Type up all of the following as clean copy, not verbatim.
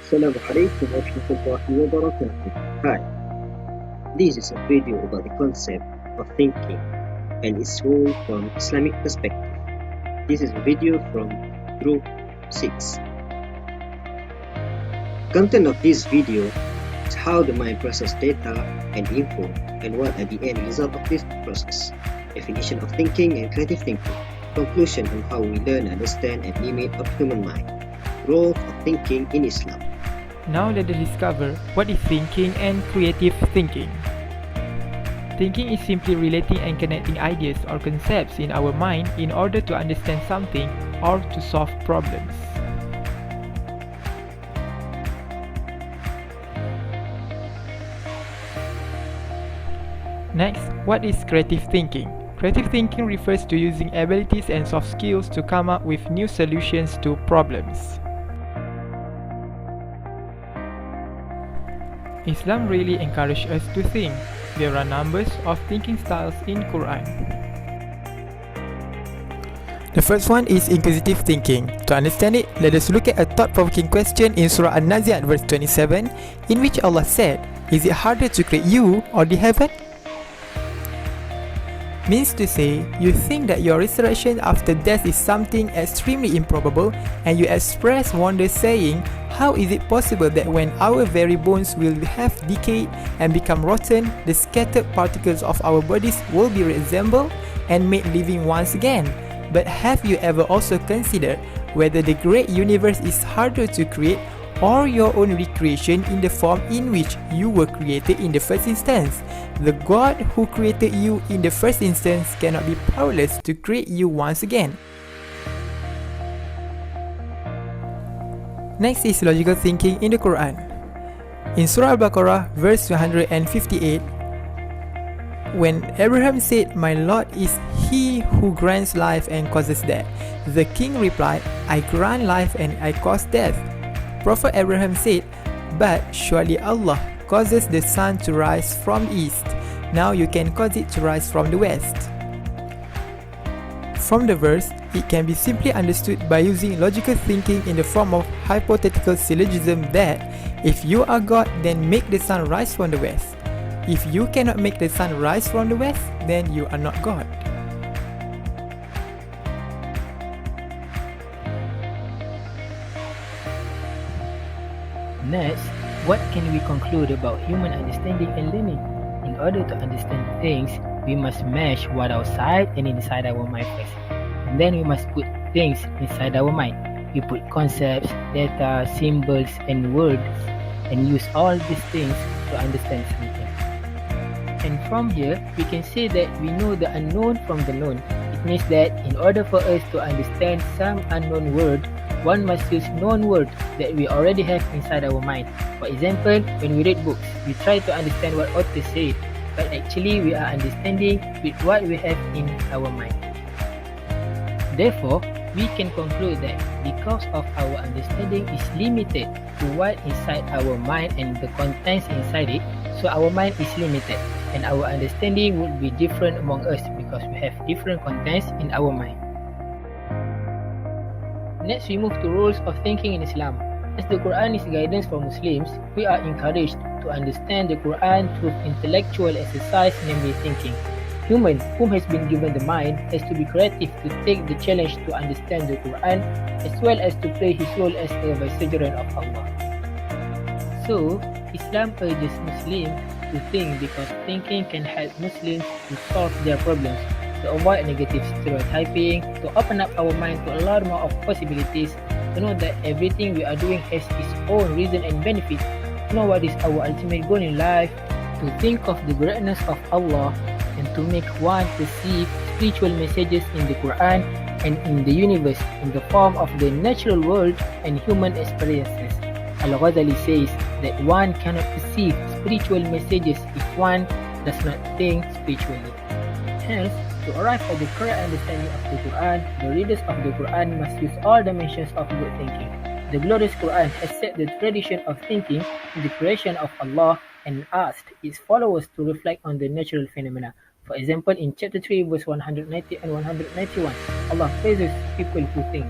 Assalamu alaikum wa rahmatullahi wa barakatuh. Hi, this is a video about the concept of thinking and its role from Islamic perspective. This is a video from Group 6. Content of this video is how the mind processes data and info and what are the end result of this process. Definition of thinking and creative thinking. Conclusion on how we learn, understand and limit of human mind. Role of thinking in Islam. Now let us discover what is thinking and creative thinking. Thinking is simply relating and connecting ideas or concepts in our mind in order to understand something or to solve problems. Next, what is creative thinking? Creative thinking refers to using abilities and soft skills to come up with new solutions to problems. Islam really encourages us to think. There are numbers of thinking styles in Quran. The first one is inquisitive thinking. To understand it, let us look at a thought-provoking question in Surah An-Nazi'at verse 27, in which Allah said, "Is it harder to create you or the heaven?" Means to say, you think that your resurrection after death is something extremely improbable, and you express wonder saying, how is it possible that when our very bones will have decayed and become rotten, the scattered particles of our bodies will be reassembled and made living once again? But have you ever also considered whether the great universe is harder to create or your own recreation in the form in which you were created in the first instance? The God who created you in the first instance cannot be powerless to create you once again. Next is logical thinking in the Quran. In Surah Al-Baqarah, verse 158, when Abraham said, "My Lord is He who grants life and causes death," the king replied, "I grant life and I cause death." Prophet Abraham said, "But surely Allah causes the sun to rise from the east. Now you can cause it to rise from the west." From the verse, it can be simply understood by using logical thinking in the form of hypothetical syllogism that if you are God, then make the sun rise from the west. If you cannot make the sun rise from the west, then you are not God. Next, what can we conclude about human understanding and learning? In order to understand things, we must mesh what outside and inside our mind first. And then we must put things inside our mind. We put concepts, data, symbols, and words, and use all these things to understand something. And from here, we can say that we know the unknown from the known. It means that in order for us to understand some unknown word, one must use known word that we already have inside our mind. For example, when we read books, we try to understand what author said, but actually we are understanding with what we have in our mind. Therefore, we can conclude that because of our understanding is limited to what inside our mind and the contents inside it, so our mind is limited and our understanding would be different among us because we have different contents in our mind. Next, we move to rules of thinking in Islam. As the Quran is guidance for Muslims, we are encouraged to understand the Quran through intellectual exercise, namely thinking. Human whom has been given the mind has to be creative to take the challenge to understand the Quran as well as to play his role as a vicegerent of Allah. So, Islam urges Muslims to think because thinking can help Muslims to solve their problems, to avoid negative stereotyping, to open up our mind to a lot more of possibilities, to know that everything we are doing has its own reason and benefit, to know what is our ultimate goal in life, to think of the greatness of Allah, and to make one perceive spiritual messages in the Quran and in the universe in the form of the natural world and human experiences. Al-Ghazali says that one cannot perceive spiritual messages if one does not think spiritually. Hence, to arrive at the correct understanding of the Quran, the readers of the Quran must use all dimensions of good thinking. The glorious Quran has set the tradition of thinking in the creation of Allah and asked its followers to reflect on the natural phenomena. For example, in chapter 3, verse 190 and 191, Allah praises people who think.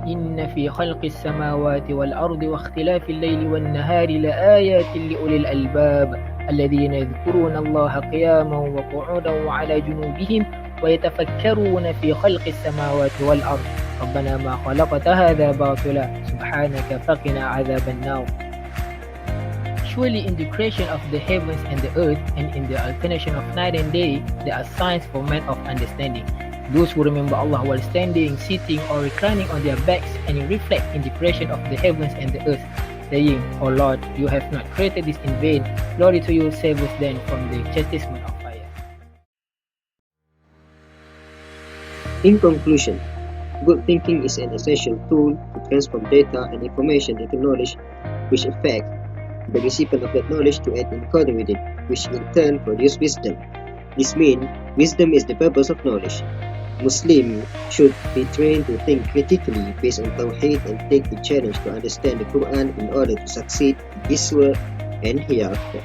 إن في خلق السماوات والأرض واختلاف الليل والنهار لآيات لأولي الألباب الذين يذكرون الله قياما وقعودا وعلى جنوبهم ويتفكرون في خلق السماوات والأرض ربنا ما خلقت هذا باطلا سبحانك فقنا عذاب النار. Surely in the creation of the heavens and the earth and in the alternation of night and day there are signs for men of understanding. Those who remember Allah while standing, sitting or reclining on their backs and reflect in the creation of the heavens and the earth, saying, O Lord, you have not created this in vain. Glory to you, save us then from the chastisement of fire. In conclusion, good thinking is an essential tool to transform data and information into knowledge, which affects the recipient of that knowledge to act in according with it, which in turn produce wisdom. This means wisdom is the purpose of knowledge. Muslims should be trained to think critically based on Tawheed and take the challenge to understand the Quran in order to succeed in this world and hereafter.